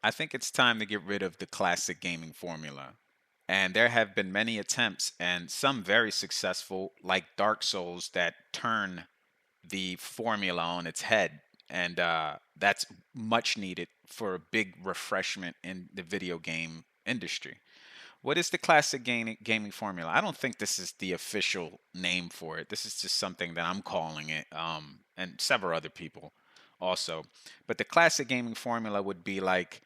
I think it's time to get rid of the classic gaming formula. And there have been many attempts, and some very successful, like Dark Souls, that turn the formula on its head. And that's much needed for a big refreshment in the video game industry. What is the classic gaming formula? I don't think this is the official name for it. This is just something that I'm calling it, and several other people also. But the classic gaming formula would be like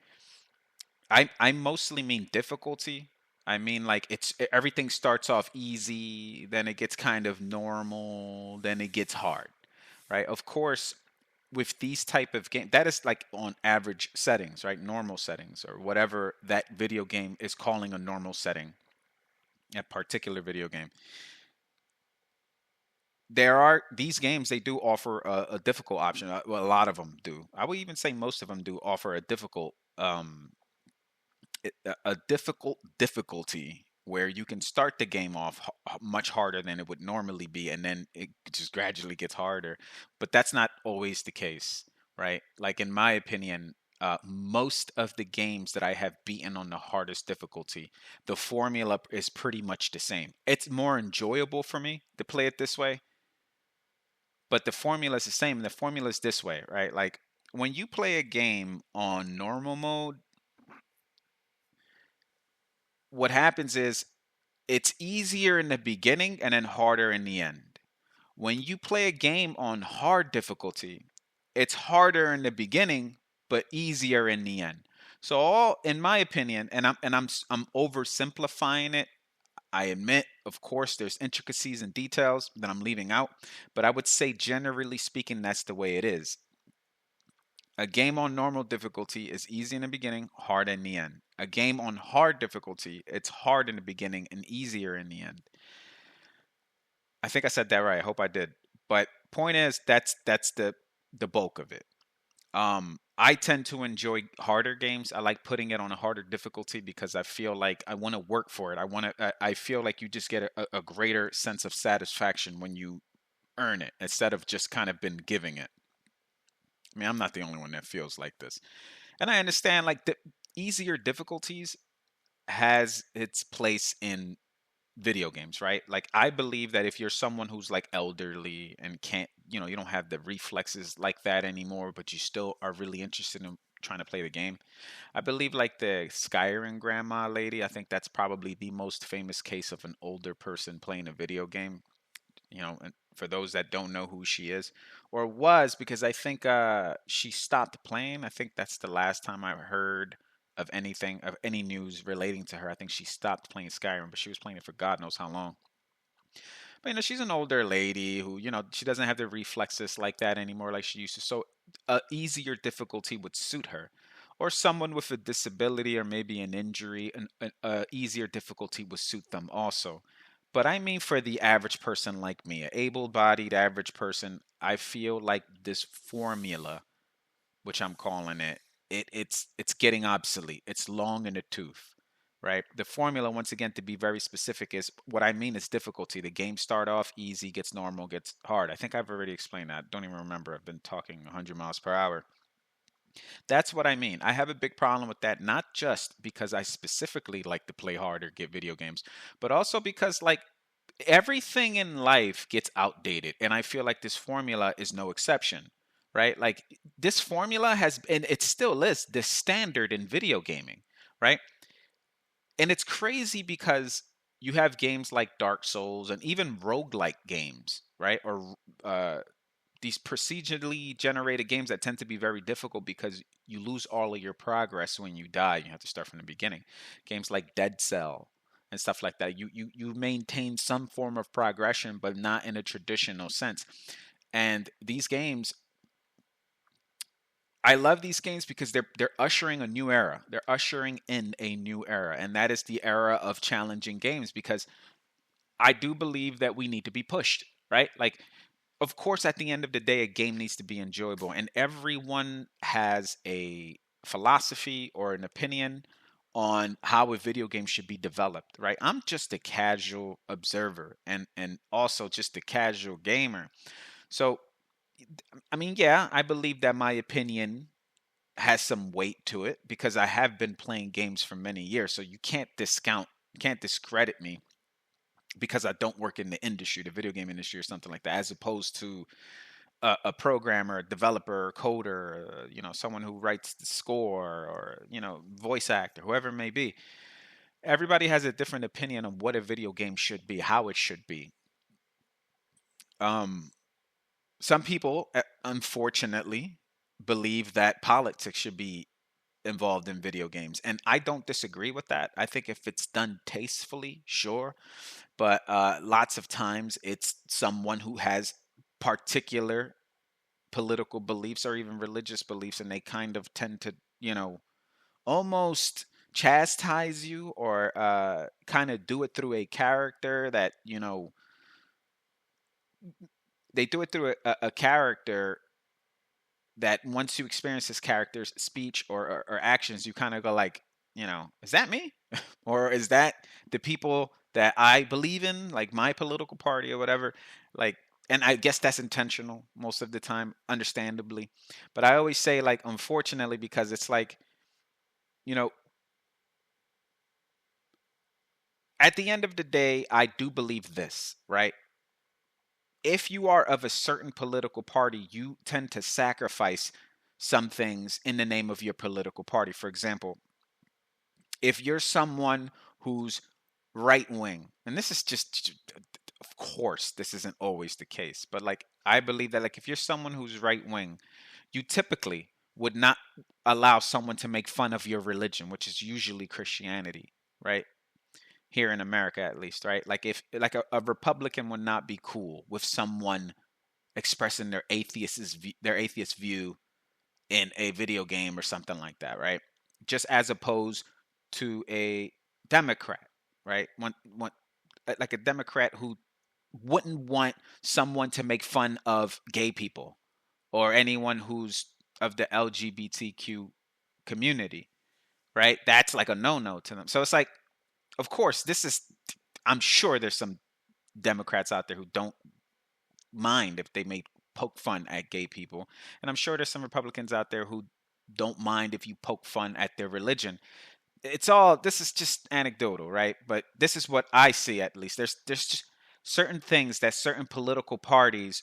I mostly mean difficulty. I mean like everything starts off easy, then it gets kind of normal, then it gets hard, right? Of course, with these type of game, that is like on average settings, right? Normal settings or whatever that video game is calling a normal setting, a particular video game. There are these games, they do offer a difficult option. Well, a lot of them do. I would even say most of them do offer a difficult a difficult difficulty where you can start the game off much harder than it would normally be, and then it just gradually gets harder. But that's not always the case, right? Like in my opinion, most of the games that I have beaten on the hardest difficulty, the formula is pretty much the same. It's more enjoyable for me to play it this way, but the formula is the same. And the formula is this way, right? Like when you play a game on normal mode, what happens is it's easier in the beginning and then harder in the end. When you play a game on hard difficulty, it's harder in the beginning but easier in the end. So all in my opinion, and I'm oversimplifying it. I admit, of course, there's intricacies and details that I'm leaving out, but I would say generally speaking that's the way it is. A game on normal difficulty is easy in the beginning, hard in the end. A game on hard difficulty, it's hard in the beginning and easier in the end. I think I said that right. I hope I did. But point is, that's the bulk of it. I tend to enjoy harder games. I like putting it on a harder difficulty because I feel like I want to work for it. I feel like you just get a greater sense of satisfaction when you earn it instead of just kind of been giving it. I mean, I'm not the only one that feels like this. And I understand like the easier difficulties has its place in video games, right? Like I believe that if you're someone who's like elderly and can't, you don't have the reflexes like that anymore, but you still are really interested in trying to play the game. I believe like the Skyrim grandma lady, I think that's probably the most famous case of an older person playing a video game, and for those that don't know who she is or was, because I think she stopped playing. I think that's the last time I heard of anything of any news relating to her. I think she stopped playing Skyrim, but she was playing it for God knows how long. But she's an older lady who, she doesn't have the reflexes like that anymore like she used to. So a easier difficulty would suit her. Or someone with a disability or maybe an injury, a easier difficulty would suit them also. But I mean, for the average person like me, an able-bodied average person, I feel like this formula, which I'm calling it, it's getting obsolete. It's long in the tooth, right? The formula, once again, to be very specific, is what I mean is difficulty. The game start off easy, gets normal, gets hard. I think I've already explained that. Don't even remember. I've been talking 100 miles per hour. That's what I mean. I have a big problem with that, not just because I specifically like to play hard or get video games, but also because like everything in life gets outdated, and I feel like this formula is no exception, right? Like this formula has, and it still is the standard in video gaming, right? And it's crazy because you have games like Dark Souls and even roguelike games, right? Or these procedurally generated games that tend to be very difficult because you lose all of your progress when you die. You have to start from the beginning. Games like Dead Cell and stuff like that. You maintain some form of progression, but not in a traditional sense. And these games, I love these games because they're ushering a new era. They're ushering in a new era, and that is the era of challenging games because I do believe that we need to be pushed, right? Like of course, at the end of the day, a game needs to be enjoyable, and everyone has a philosophy or an opinion on how a video game should be developed, right? I'm just a casual observer and also just a casual gamer. So, I mean, yeah, I believe that my opinion has some weight to it because I have been playing games for many years. So you can't discredit me because I don't work in the industry, the video game industry or something like that, as opposed to a programmer, a developer, coder, someone who writes the score or, voice actor, whoever it may be. Everybody has a different opinion on what a video game should be, how it should be. Um, some people, unfortunately, believe that politics should be involved in video games. And I don't disagree with that. I think if it's done tastefully, sure. But lots of times it's someone who has particular political beliefs or even religious beliefs, and they kind of tend to, almost chastise you or kind of do it through a character that, they do it through a character that once you experience this character's speech or actions, you kind of go like, is that me? Or is that the people that I believe in, like my political party or whatever? Like, and I guess that's intentional most of the time, understandably. But I always say, like, unfortunately, because it's like, you know, at the end of the day, I do believe this, right? If you are of a certain political party, you tend to sacrifice some things in the name of your political party. For example, if you're someone who's right wing, and this is just, of course, this isn't always the case, but like, I believe that, like, if you're someone who's right wing, you typically would not allow someone to make fun of your religion, which is usually Christianity, right? Here in America, at least, right? Like, if like a Republican would not be cool with someone expressing their atheist view in a video game or something like that, right? Just as opposed to a Democrat, right? Like a Democrat who wouldn't want someone to make fun of gay people or anyone who's of the LGBTQ community, right? That's like a no-no to them. So it's like, of course, I'm sure there's some Democrats out there who don't mind if they may poke fun at gay people. And I'm sure there's some Republicans out there who don't mind if you poke fun at their religion. This is just anecdotal, right? But this is what I see, at least. There's just certain things that certain political parties,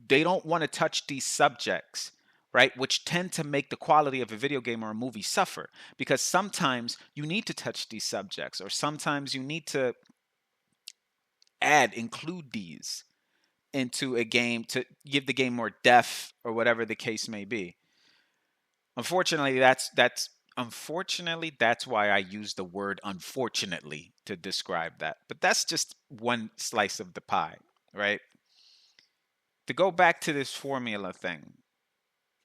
they don't want to touch these subjects, right? Which tend to make the quality of a video game or a movie suffer, because sometimes you need to touch these subjects, or sometimes you need to include these into a game to give the game more depth or whatever the case may be. Unfortunately, that's why I use the word unfortunately to describe that. But that's just one slice of the pie, right? To go back to this formula thing,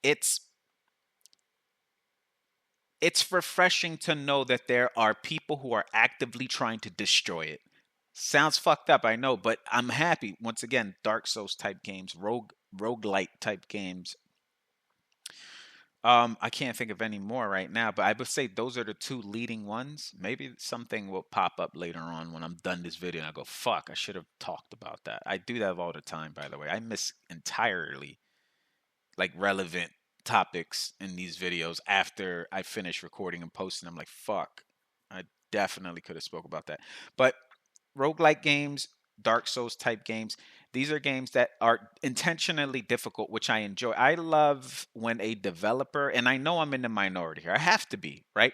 it's it's refreshing to know that there are people who are actively trying to destroy it. Sounds fucked up, I know, but I'm happy. Once again, Dark Souls type games, roguelite type games. I can't think of any more right now, but I would say those are the two leading ones. Maybe something will pop up later on when I'm done this video and I go, fuck, I should have talked about that. I do that all the time, by the way. I miss entirely like relevant topics in these videos after I finish recording and posting. I'm like, fuck, I definitely could have spoke about that. But roguelike games, Dark Souls type games, these are games that are intentionally difficult, which I enjoy. I love when a developer, and I know I'm in the minority here, I have to be, right?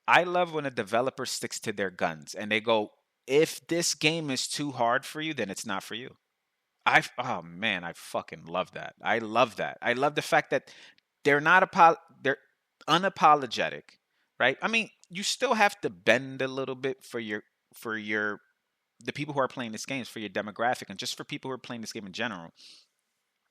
I love when a developer sticks to their guns and they go, if this game is too hard for you, then it's not for you. Oh man, I fucking love that. I love that. I love the fact that they're unapologetic, right? I mean, you still have to bend a little bit for your the people who are playing this game, for your demographic, and just for people who are playing this game in general.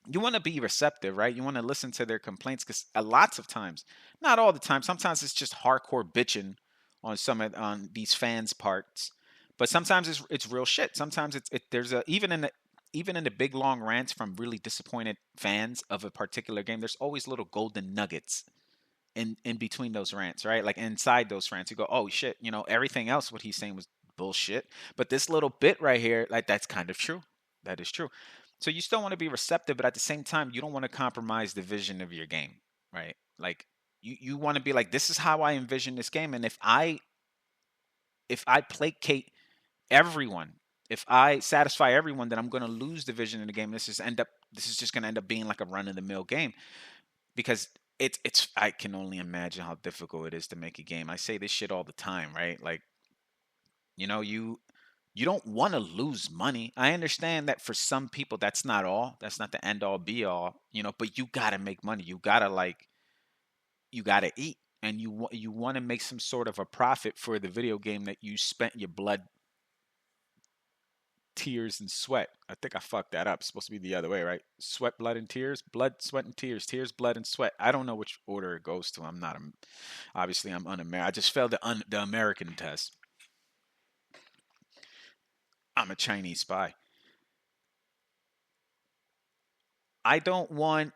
You want to be receptive, right? You want to listen to their complaints because lots of times, not all the time, sometimes it's just hardcore bitching on these fans' parts, but sometimes it's real shit. Sometimes there's a even in the big long rants from really disappointed fans of a particular game, there's always little golden nuggets in between those rants, right? Like inside those rants, you go, oh shit, everything else what he's saying was bullshit, but this little bit right here, like that's kind of true. That is true. So you still want to be receptive, but at the same time, you don't want to compromise the vision of your game, right? Like You want to be like, this is how I envision this game, and if I placate everyone, if I satisfy everyone, then I'm going to lose the vision in the game. This is just going to end up being like a run of the mill game, because it's I can only imagine how difficult it is to make a game. I say this shit all the time, right? Like, you don't want to lose money. I understand that for some people that's not all. That's not the end all be all, but you got to make money. You got to eat, and you want to make some sort of a profit for the video game that you spent your blood, tears, and sweat. I think I fucked that up. It's supposed to be the other way, right? Sweat, blood, and tears. Blood, sweat, and tears. Tears, blood, and sweat. I don't know which order it goes to. Obviously I'm un-American. I just failed the American test. I'm a Chinese spy. I don't want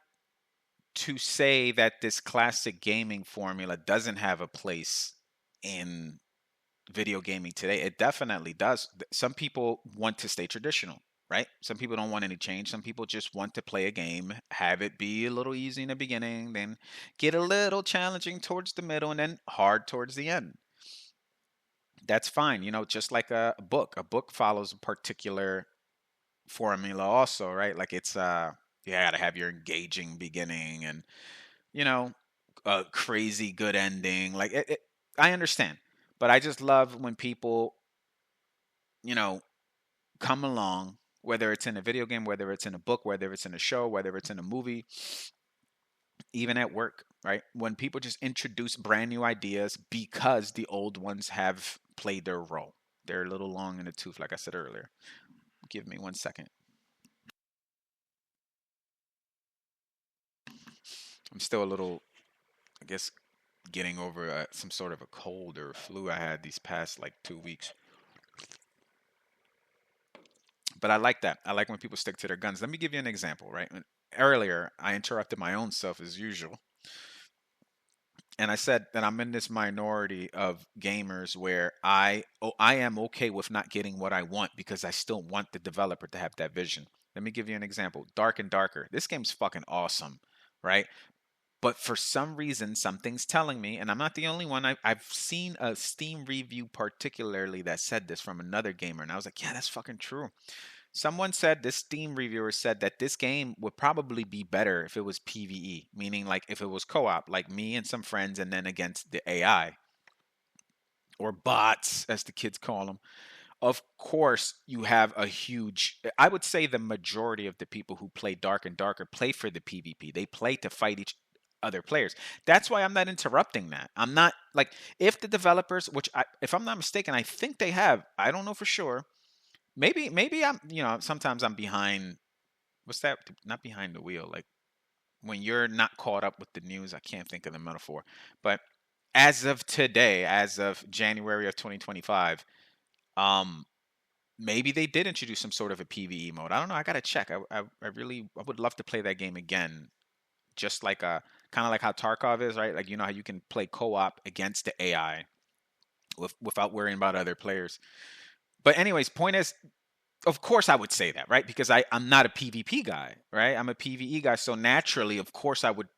to say that this classic gaming formula doesn't have a place in video gaming today. It definitely does. Some people want to stay traditional, right? Some people don't want any change. Some people just want to play a game, have it be a little easy in the beginning, then get a little challenging towards the middle, and then hard towards the end. That's fine. Just like a book. A book follows a particular formula also, right? Like it's you gotta have your engaging beginning and you know a crazy good ending. Like I understand, but I just love when people you know come along, whether it's in a video game, whether it's in a book, whether it's in a show, whether it's in a movie, even at work, right? When people just introduce brand new ideas because the old ones have played their role. They're a little long in the tooth, like I said earlier. Give me 1 second. I'm still a little, I guess, getting over some sort of a cold or flu I had these past like 2 weeks. But I like that. I like when people stick to their guns. Let me give you an example, right? Earlier, I interrupted my own self as usual. And I said that I'm in this minority of gamers where I am okay with not getting what I want because I still want the developer to have that vision. Let me give you an example. Dark and Darker. This game's fucking awesome, right? But for some reason, something's telling me, and I'm not the only one. I've seen a Steam review particularly that said this from another gamer, and I was like, yeah, that's fucking true. Someone said, this Steam reviewer said that this game would probably be better if it was PvE, meaning like if it was co-op, like me and some friends, and then against the AI or bots, as the kids call them. Of course, you have a huge, I would say the majority of the people who play Dark and Darker play for the PvP. They play to fight each other players. That's why I'm not interrupting that. I'm not like, if the developers, if I'm not mistaken, I think they have, I don't know for sure. Maybe I'm, sometimes I'm behind, what's that? Not behind the wheel. Like when you're not caught up with the news, I can't think of the metaphor. But as of today, as of January of 2025, um, maybe they did introduce some sort of a PVE mode. I don't know. I gotta check. I would love to play that game again. Just like kind of like how Tarkov is, right? Like how you can play co-op against the AI without worrying about other players. But anyways, point is, of course I would say that, right? Because I'm not a PvP guy, right? I'm a PvE guy. So naturally, of course I would,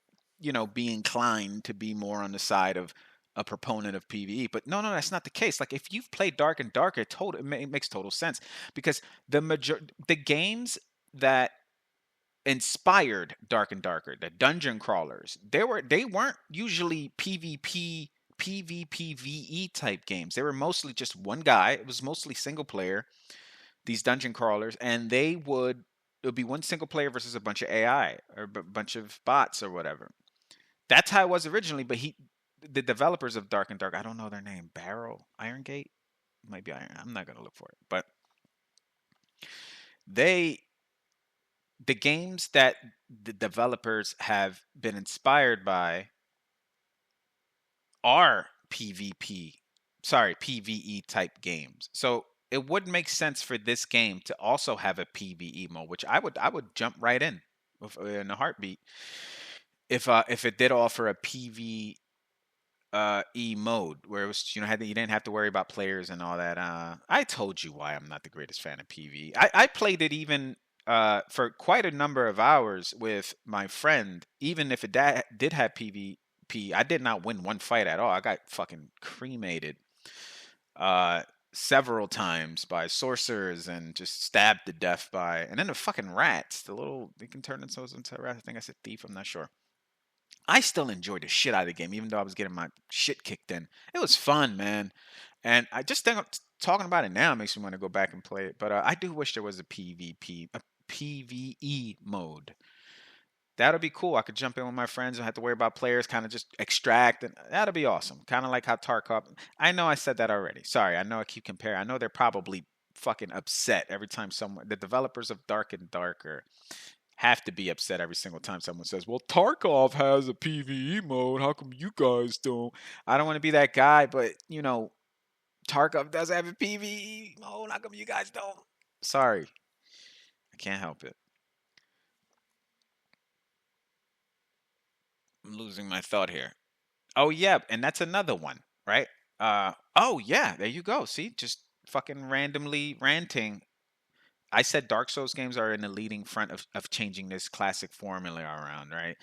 be inclined to be more on the side of a proponent of PvE. But no, that's not the case. Like if you've played Dark and Darker, it makes total sense because the games that inspired Dark and Darker, the dungeon crawlers, they weren't usually PvPVE type games. They were mostly just one guy. It was mostly single player, these dungeon crawlers, and it would be one single player versus a bunch of AI or a bunch of bots or whatever. That's how it was originally, but the developers of Dark and Dark, I don't know their name, Barrel, Iron Gate, might be Iron. I'm not gonna look for it, but the games that the developers have been inspired by are PvE type games. So it would make sense for this game to also have a PvE mode, which I would jump right in a heartbeat if it did offer a PvE mode where it was you didn't have to worry about players and all that. I told you why I'm not the greatest fan of PvE. I played it even for quite a number of hours with my friend, even if it did have PvP. I did not win one fight at all. I got fucking cremated uh several times by sorcerers and just stabbed to death by, and then the fucking rats, the little, they can turn themselves into rats. I think I said thief, I'm not sure. I still enjoyed the shit out of the game, even though I was getting my shit kicked in. It was fun, man. And I just think talking about it now makes me want to go back and play it. But I do wish there was a PvP, a PvE mode. That'll be cool. I could jump in with my friends and have to worry about players, kind of just extract, and that'll be awesome. Kind of like how Tarkov. I know I said that already. Sorry, I know I keep comparing. I know they're probably fucking upset every time someone, the developers of Dark and Darker, have to be upset every single time someone says, "Well, Tarkov has a PvE mode. How come you guys don't?" I don't want to be that guy, but Tarkov does have a PvE mode. How come you guys don't? Sorry, I can't help it. I'm losing my thought here. Oh yeah, and that's another one, right? Oh yeah, there you go. See, just fucking randomly ranting. I said Dark Souls games are in the leading front of changing this classic formula around, right?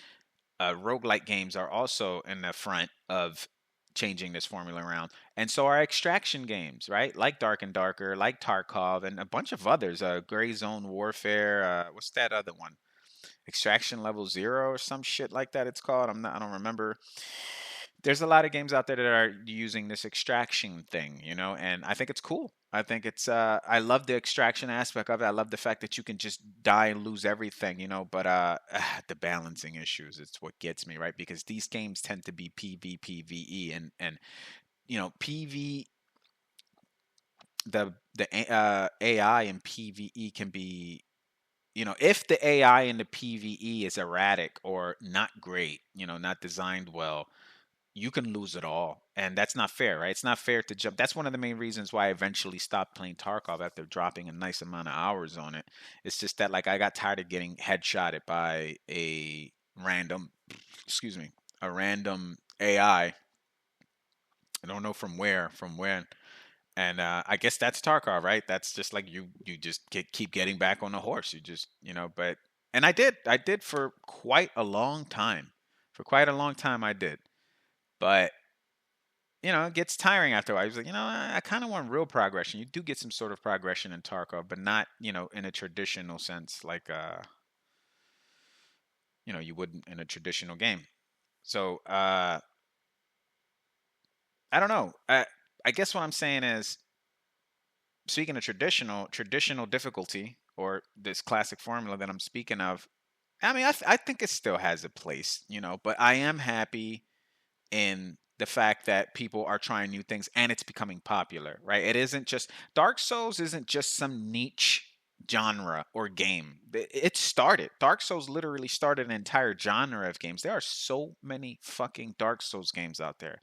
Roguelike games are also in the front of changing this formula around. And so are extraction games, right? Like Dark and Darker, like Tarkov, and a bunch of others. Gray Zone Warfare. What's that other one? Extraction Level Zero or some shit like that. It's called. I don't remember. There's a lot of games out there that are using this extraction thing, and I think it's cool. I think it's I love the extraction aspect of it. I love the fact that you can just die and lose everything, but the balancing issues, it's what gets me, right? Because these games tend to be PvPvE, and PV, the AI in PvE can be, if the AI in the PvE is erratic or not great, not designed well, you can lose it all. And that's not fair, right? It's not fair to jump. That's one of the main reasons why I eventually stopped playing Tarkov after dropping a nice amount of hours on it. It's just that, like, I got tired of getting headshotted by a random, excuse me, a random AI. I don't know from where, from when. And I guess that's Tarkov, right? That's just like you just keep getting back on the horse. You just, but, and I did for quite a long time. For quite a long time, I did. But it gets tiring after a while. He's like, I kind of want real progression. You do get some sort of progression in Tarkov, but not, in a traditional sense, like you wouldn't in a traditional game. So I don't know. I guess what I'm saying is, speaking of traditional difficulty, or this classic formula that I'm speaking of, I mean, I think it still has a place, but I am happy in the fact that people are trying new things and it's becoming popular, right? It isn't just Dark Souls isn't just some niche genre or game. It started. Dark Souls literally started an entire genre of games. There are so many fucking Dark Souls games out there.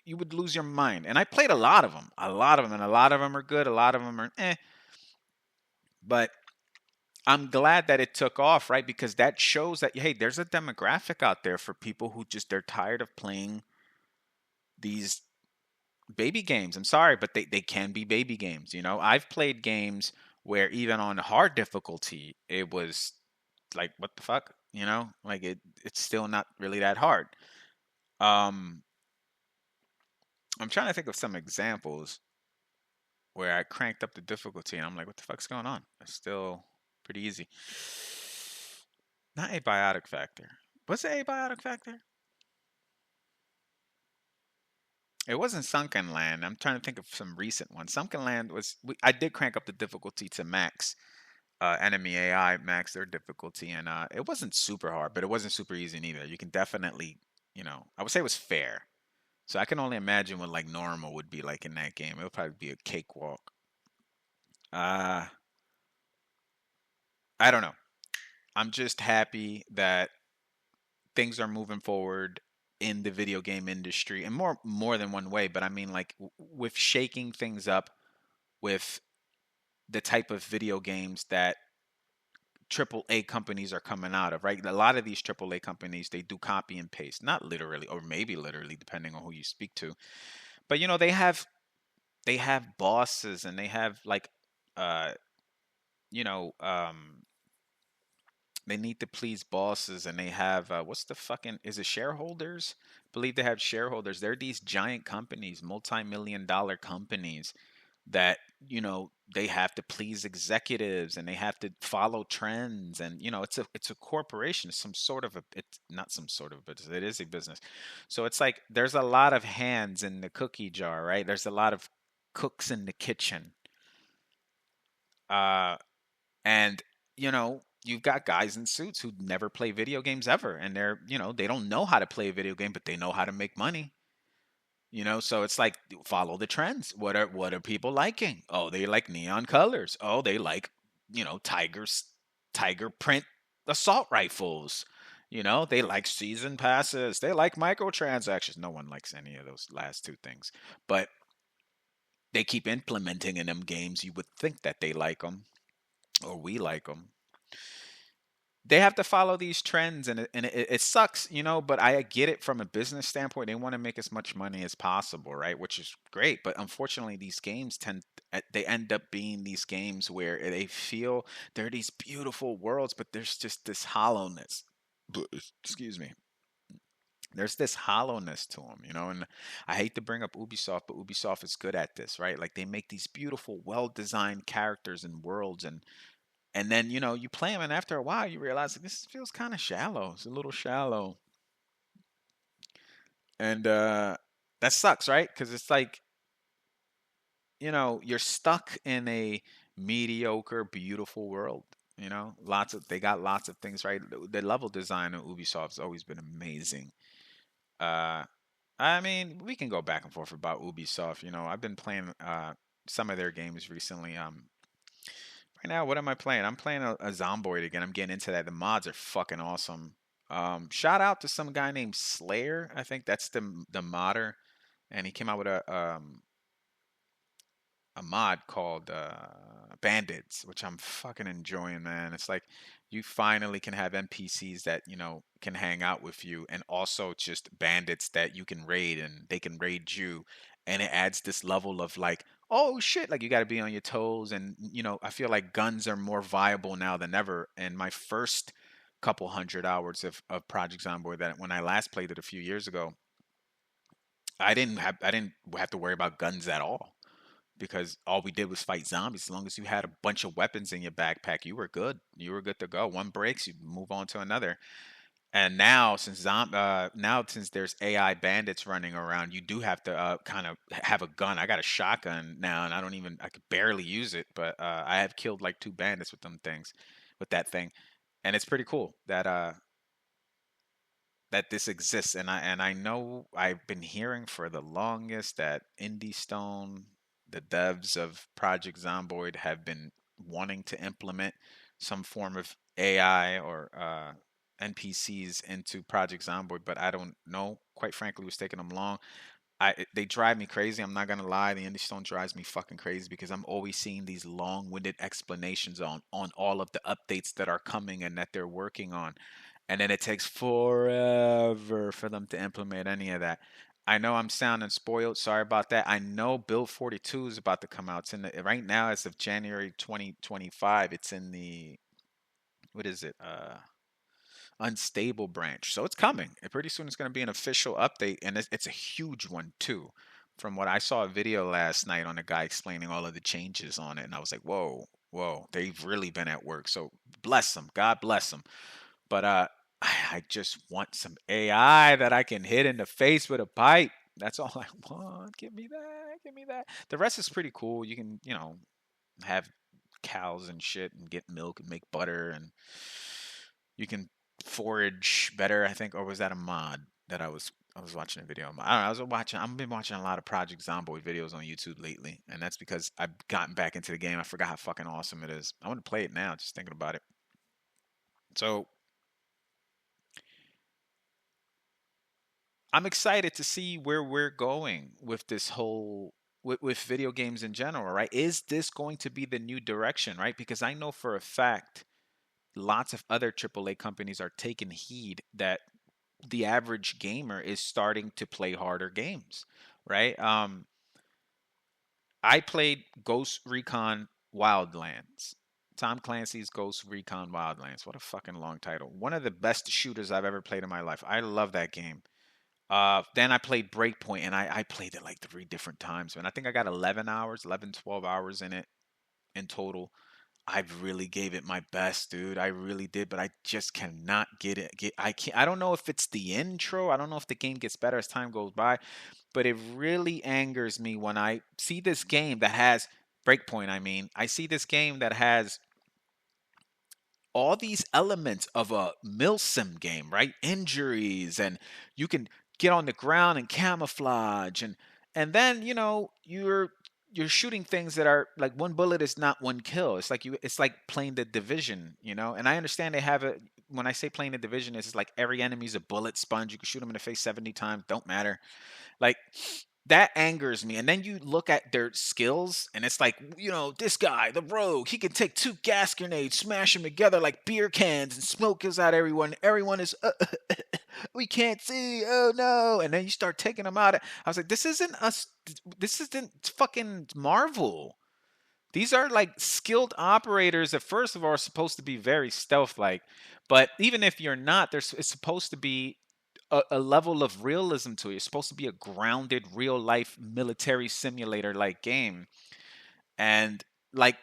You would lose your mind. And I played a lot of them, and a lot of them are good. A lot of them are But I'm glad that it took off, right? Because that shows that, hey, there's a demographic out there for people who just, they're tired of playing these baby games. I'm sorry, but they can be baby games. I've played games where even on hard difficulty, it was like, what the fuck? Like it's still not really that hard. Um, I'm trying to think of some examples where I cranked up the difficulty and I'm like, what the fuck's going on? It's still pretty easy. Not Abiotic Factor. What's the Abiotic Factor? It wasn't Sunken Land. I'm trying to think of some recent ones. Sunken Land was. I did crank up the difficulty to max. Enemy AI max their difficulty, and it wasn't super hard, but it wasn't super easy neither. You can definitely, I would say it was fair. So I can only imagine what like normal would be like in that game. It would probably be a cakewalk. Uh, I don't know. I'm just happy that things are moving forward in the video game industry, and more than one way. But I mean, like with shaking things up with the type of video games that triple A companies are coming out of, right? A lot of these triple A companies, they do copy and paste, not literally, or maybe literally, depending on who you speak to. But they have bosses, and they have like uh you know um They need to please bosses, and they have what's the fucking, is it shareholders? Believe they have shareholders. They're these giant companies, multi-million dollar companies that, they have to please executives, and they have to follow trends, and it's a corporation. It's some sort of a, it's not some sort of a business, it is a business. So it's like there's a lot of hands in the cookie jar, right? There's a lot of cooks in the kitchen. uh and you've got guys in suits who never play video games ever, and they don't know how to play a video game, but they know how to make money. So it's like, follow the trends. What are people liking? Oh, they like neon colors. Oh, they like, tiger print assault rifles. They like season passes. They like microtransactions. No one likes any of those last two things, but they keep implementing in them games. You would think that they like them, or we like them. They have to follow these trends, and it sucks, but I get it from a business standpoint. They want to make as much money as possible, right? Which is great, but unfortunately these games they end up being these games where they feel they're these beautiful worlds, but there's just this hollowness. Excuse me. There's this hollowness to them, and I hate to bring up Ubisoft, but Ubisoft is good at this, right? Like, they make these beautiful, well-designed characters and worlds, and then you play them, and after a while you realize, like, this feels kind of shallow. It's a little shallow, and that sucks, right? Because it's like, you're stuck in a mediocre, beautiful world. They got lots of things, right? The level design of Ubisoft's always been amazing. uh I mean, we can go back and forth about Ubisoft. I've been playing some of their games recently. Right now, what am I playing? I'm playing a Zomboid again. I'm getting into that. The mods are fucking awesome. Shout out to some guy named Slayer. I think that's the modder, and he came out with a mod called Bandits, which I'm fucking enjoying, man. It's like you finally can have NPCs that can hang out with you, and also just bandits that you can raid, and they can raid you, and it adds this level of like, oh shit, like you got to be on your toes, and I feel like guns are more viable now than ever. And my first couple hundred hours of Project Zomboid, that when I last played it a few years ago, I didn't have to worry about guns at all, because all we did was fight zombies. As long as you had a bunch of weapons in your backpack, you were good. You were good to go. One breaks, you move on to another. And now, since there's AI bandits running around, you do have to kind of have a gun. I got a shotgun now, and I could barely use it, but I have killed like two bandits with that thing, and it's pretty cool that this exists. And I know I've been hearing for the longest that Indie Stone, the devs of Project Zomboid, have been wanting to implement some form of AI or NPCs into Project Zomboid, but I don't know. Quite frankly, it was taking them long. They drive me crazy. I'm not gonna lie. The Indie Stone drives me fucking crazy, because I'm always seeing these long-winded explanations on all of the updates that are coming and that they're working on, and then it takes forever for them to implement any of that. I know I'm sounding spoiled. Sorry about that. I know Build 42 is about to come out. It's in right now, as of January 2025. It's in the, what is it? Unstable branch. So it's coming. And pretty soon it's going to be an official update, and it's a huge one too. From what I saw a video last night on a guy explaining all of the changes on it, and I was like, whoa, whoa, they've really been at work. So bless them. God bless them. But I just want some AI that I can hit in the face with a pipe. That's all I want. Give me that. Give me that. The rest is pretty cool. You can, have cows and shit, and get milk and make butter, and you can forage better, I think. Or was that a mod that I was watching a video on? I don't know, I've been watching a lot of Project Zomboid videos on YouTube lately, and that's because I've gotten back into the game. I forgot how fucking awesome it is. I want to play it now, just thinking about it. So I'm excited to see where we're going with this whole, with video games in general, right? Is this going to be the new direction, right? Because I know for a fact lots of other AAA companies are taking heed that the average gamer is starting to play harder games, right? I played Ghost Recon Wildlands Tom Clancy's Ghost Recon Wildlands. What a fucking long title. One of the best shooters I've ever played in my life. I love that game. Then I played Breakpoint, and I played it like 3 different times, man. I think I got 11 hours, 11, 12 hours in it in total. I really gave it my best, dude. I really did, but I just cannot get it. I can't. I don't know if it's the intro. I don't know if the game gets better as time goes by, but it really angers me when I see this game that has Breakpoint. I mean, I see this game that has all these elements of a milsim game, right? Injuries, and you can get on the ground and camouflage, and then you're shooting things that are like one bullet is not one kill. It's like playing the division, And I understand they have it. When I say playing the division, it's like every enemy's a bullet sponge. You can shoot them in the face 70 times, don't matter. Like that angers me. And then you look at their skills, and it's like, this guy, the rogue, he can take 2 gas grenades, smash them together like beer cans, and smoke goes out everyone. Everyone is, we can't see. Oh no! And then you start taking them out. I was like, this isn't us. This isn't fucking Marvel. These are like skilled operators that, first of all, are supposed to be very stealth-like. But even if you're not, it's supposed to be a level of realism to it. It's supposed to be a grounded, real life military simulator like game. And like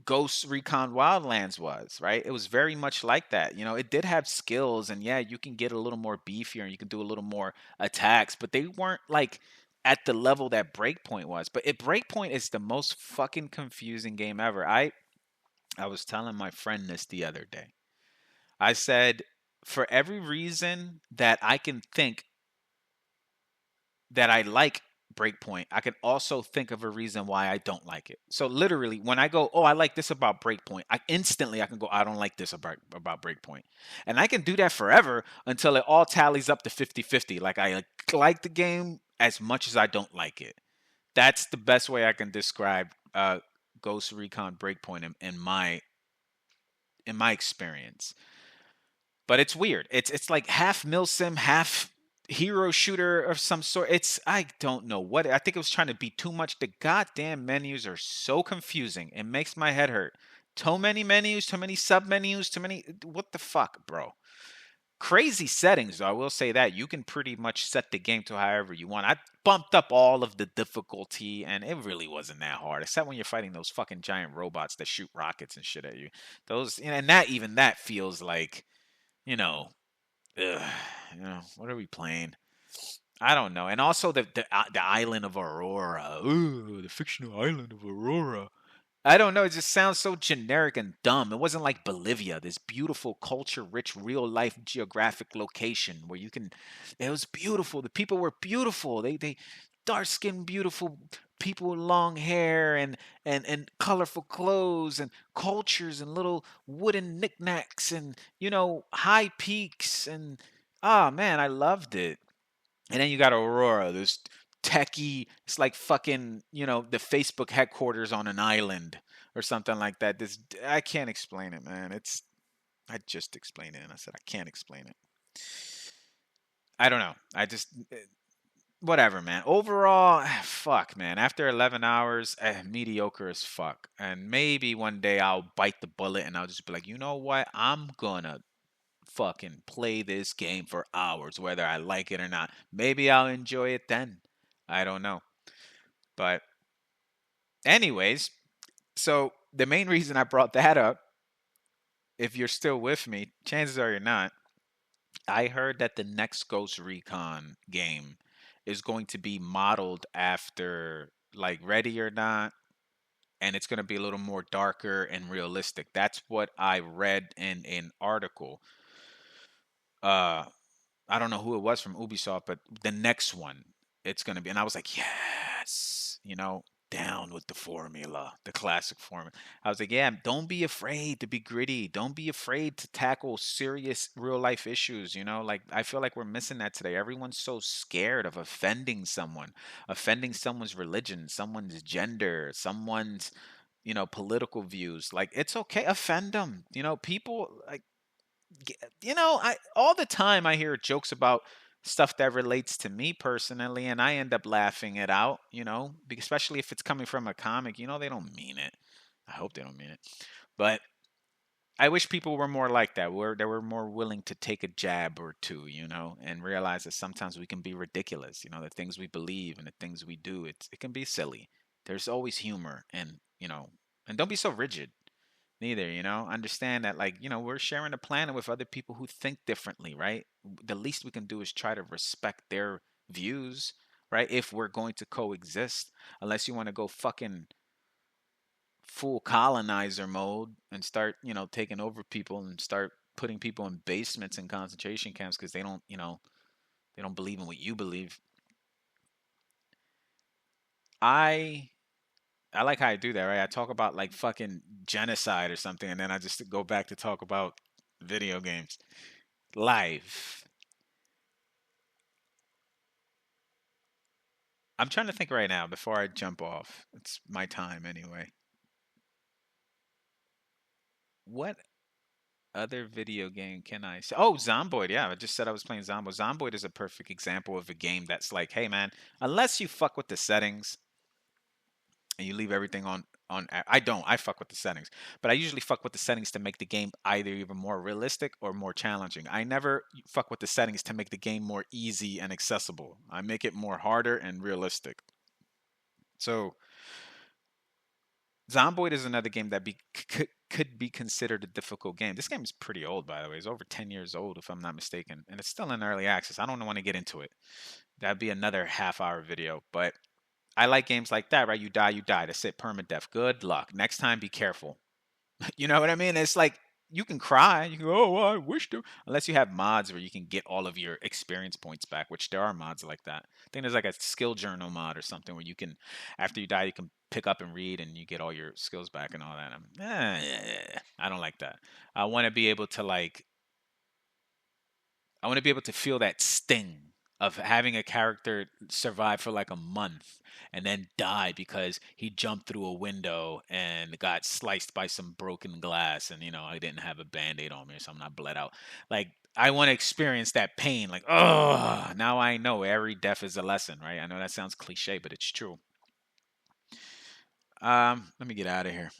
Ghost Recon Wildlands was, right? It was very much like that. It did have skills, and yeah, you can get a little more beefier and you can do a little more attacks, but they weren't like at the level that Breakpoint was. But Breakpoint is the most fucking confusing game ever. I was telling my friend this the other day. I said, for every reason that I can think that I like Breakpoint, I can also think of a reason why I don't like it. So literally, when I go, "Oh, I like this about Breakpoint," I can go, "I don't like this about Breakpoint," and I can do that forever until it all tallies up to 50-50. Like I like the game as much as I don't like it. That's the best way I can describe Ghost Recon Breakpoint in my experience. But it's weird. It's like half milsim, half hero shooter of some sort. I don't know what. I think it was trying to be too much. The goddamn menus are so confusing. It makes my head hurt. Too many menus, too many sub menus, too many. What the fuck, bro? Crazy settings, though. I will say that you can pretty much set the game to however you want. I bumped up all of the difficulty, and it really wasn't that hard, except when you're fighting those fucking giant robots that shoot rockets and shit at you. Those, and that feels like, you know, ugh, what are we playing? I don't know. And also the island of Aurora. Ooh, the fictional island of Aurora. I don't know. It just sounds so generic and dumb. It wasn't like Bolivia, this beautiful, culture-rich, real-life geographic location where you can. It was beautiful. The people were beautiful. They dark-skinned, beautiful people with long hair and colorful clothes and cultures and little wooden knickknacks and high peaks and man, I loved it. And then you got Aurora, this techie. It's like fucking, the Facebook headquarters on an island or something like that. This I can't explain it, man. I just explained it, and I said I can't explain it. I don't know. I just whatever, man. Overall, fuck, man. After 11 hours, mediocre as fuck. And maybe one day I'll bite the bullet and I'll just be like, you know what? I'm gonna fucking play this game for hours, whether I like it or not. Maybe I'll enjoy it then. I don't know. But, anyways, so the main reason I brought that up, if you're still with me, chances are you're not. I heard that the next Ghost Recon game is going to be modeled after like Ready or Not, and it's going to be a little more darker and realistic. That's what I read in an article. Uh, I don't know who it was from Ubisoft, but the next one it's going to be. And I was like, yes, down with the formula, the classic formula. I was like, yeah, don't be afraid to be gritty. Don't be afraid to tackle serious real life issues. Like I feel like we're missing that today. Everyone's so scared of offending someone's religion, someone's gender, someone's, political views. Like it's okay, offend them. People like I all the time I hear jokes about stuff that relates to me personally, and I end up laughing it out, especially if it's coming from a comic. They don't mean it. I hope they don't mean it. But I wish people were more like that, where they were more willing to take a jab or two, and realize that sometimes we can be ridiculous. The things we believe and the things we do, it can be silly. There's always humor, and don't be so rigid neither. Understand that, like, we're sharing a planet with other people who think differently, right? The least we can do is try to respect their views, right? If we're going to coexist, unless you want to go fucking full colonizer mode and start, taking over people and start putting people in basements and concentration camps because they don't believe in what you believe. I I like how I do that, right? I talk about like fucking genocide or something, and then I just go back to talk about video games. Life. I'm trying to think right now before I jump off. It's my time anyway. What other video game can I say? Oh, Zomboid. Yeah, I just said I was playing Zomboid. Zomboid is a perfect example of a game that's like, hey man, unless you fuck with the settings and you leave everything on. I don't. I fuck with the settings, but I usually fuck with the settings to make the game either even more realistic or more challenging. I never fuck with the settings to make the game more easy and accessible. I make it more harder and realistic. So Zomboid is another game that could be considered a difficult game. This game is pretty old, by the way. It's over 10 years old, if I'm not mistaken, and it's still in early access. I don't want to get into it. That'd be another half-hour video, but I like games like that, right? You die, you die. That's it, permadeath. Good luck. Next time, be careful. You know what I mean? It's like you can cry. You can go, oh, well, I wish to. Unless you have mods where you can get all of your experience points back, which there are mods like that. I think there's like a skill journal mod or something where you can, after you die, you can pick up and read and you get all your skills back and all that. I don't like that. I want to be able to like I want to be able to feel that sting of having a character survive for like a month and then die because he jumped through a window and got sliced by some broken glass and I didn't have a band-aid on me so I'm not bled out. Like I want to experience that pain like, oh, now I know every death is a lesson, right? I know that sounds cliche, but it's true. Let me get out of here.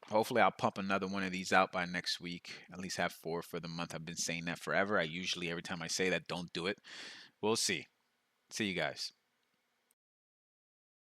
Hopefully, I'll pump another one of these out by next week. At least have 4 for the month. I've been saying that forever. I usually, every time I say that, don't do it. We'll see. See you guys.